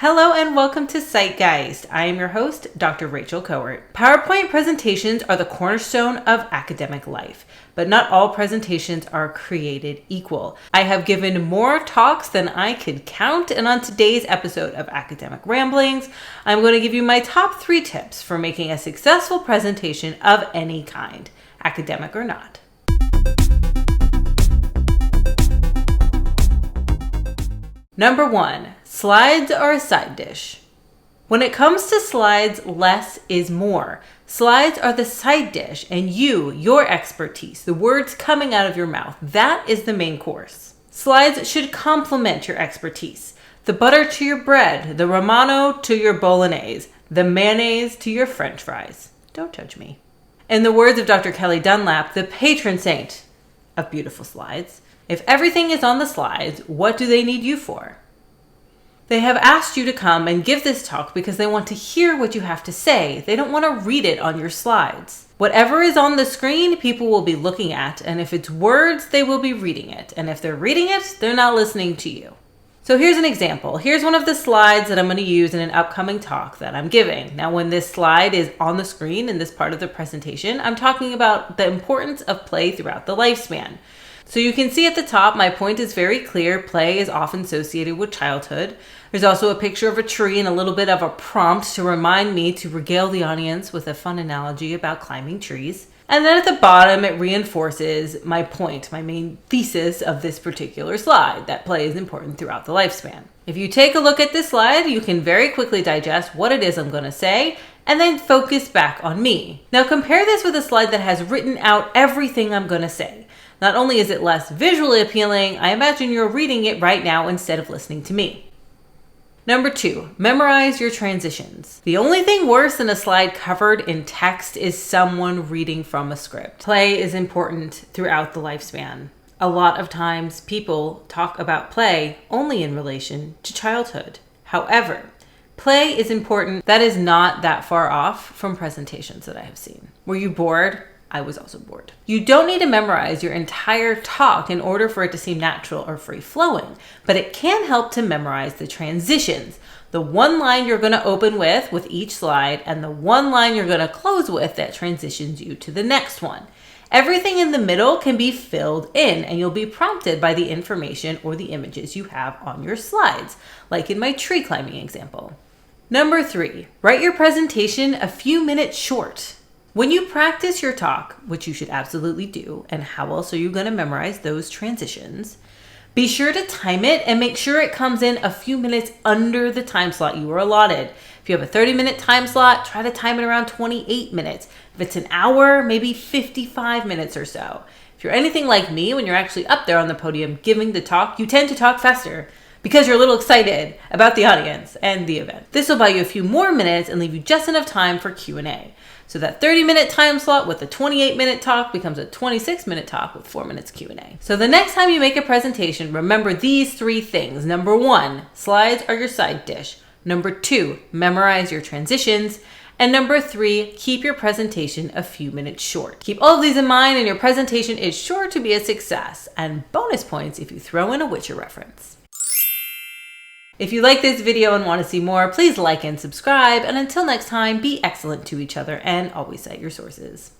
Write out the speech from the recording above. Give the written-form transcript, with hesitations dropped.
Hello and welcome to Zeitgeist. I am your host, Dr. Rachel Cowart. PowerPoint presentations are the cornerstone of academic life, but not all presentations are created equal. I have given more talks than I could count, and on today's episode of Academic Ramblings, I'm going to give you my top 3 tips for making a successful presentation of any kind, academic or not. Number 1, slides are a side dish. When it comes to slides, less is more. Slides are the side dish, and your expertise, the words coming out of your mouth, that is the main course. Slides should complement your expertise. The butter to your bread, the Romano to your bolognese, the mayonnaise to your french fries. Don't judge me. In the words of Dr. Kelly Dunlap, the patron saint of beautiful slides, if everything is on the slides, what do they need you for? They have asked you to come and give this talk because they want to hear what you have to say. They don't want to read it on your slides. Whatever is on the screen, people will be looking at, and if it's words, they will be reading it. And if they're reading it, they're not listening to you. So here's an example. Here's one of the slides that I'm going to use in an upcoming talk that I'm giving. Now, when this slide is on the screen in this part of the presentation, I'm talking about the importance of play throughout the lifespan. So you can see at the top, my point is very clear. Play is often associated with childhood. There's also a picture of a tree and a little bit of a prompt to remind me to regale the audience with a fun analogy about climbing trees. And then at the bottom, it reinforces my point, my main thesis of this particular slide, that play is important throughout the lifespan. If you take a look at this slide, you can very quickly digest what it is I'm going to say and then focus back on me. Now compare this with a slide that has written out everything I'm going to say. Not only is it less visually appealing, I imagine you're reading it right now instead of listening to me. Number 2, memorize your transitions. The only thing worse than a slide covered in text is someone reading from a script. Play is important throughout the lifespan. A lot of times people talk about play only in relation to childhood. However, play is important. That is not that far off from presentations that I have seen. Were you bored? I was also bored. You don't need to memorize your entire talk in order for it to seem natural or free-flowing, but it can help to memorize the transitions. The one line you're going to open with each slide, and the one line you're going to close with that transitions you to the next one. Everything in the middle can be filled in, and you'll be prompted by the information or the images you have on your slides, like in my tree climbing example. Number 3, write your presentation a few minutes short. When you practice your talk, which you should absolutely do, and how else are you going to memorize those transitions, be sure to time it and make sure it comes in a few minutes under the time slot you were allotted. If you have a 30-minute time slot, try to time it around 28 minutes. If it's an hour, maybe 55 minutes or so. If you're anything like me, when you're actually up there on the podium giving the talk, you tend to talk faster because you're a little excited about the audience and the event. This will buy you a few more minutes and leave you just enough time for Q&A. So that 30-minute time slot with a 28-minute talk becomes a 26-minute talk with 4 minutes Q&A. So the next time you make a presentation, remember these 3 things. Number 1, slides are your side dish. Number 2, memorize your transitions. And number 3, keep your presentation a few minutes short. Keep all of these in mind and your presentation is sure to be a success. And bonus points if you throw in a Witcher reference. If you like this video and want to see more, please like and subscribe. And until next time, be excellent to each other and always cite your sources.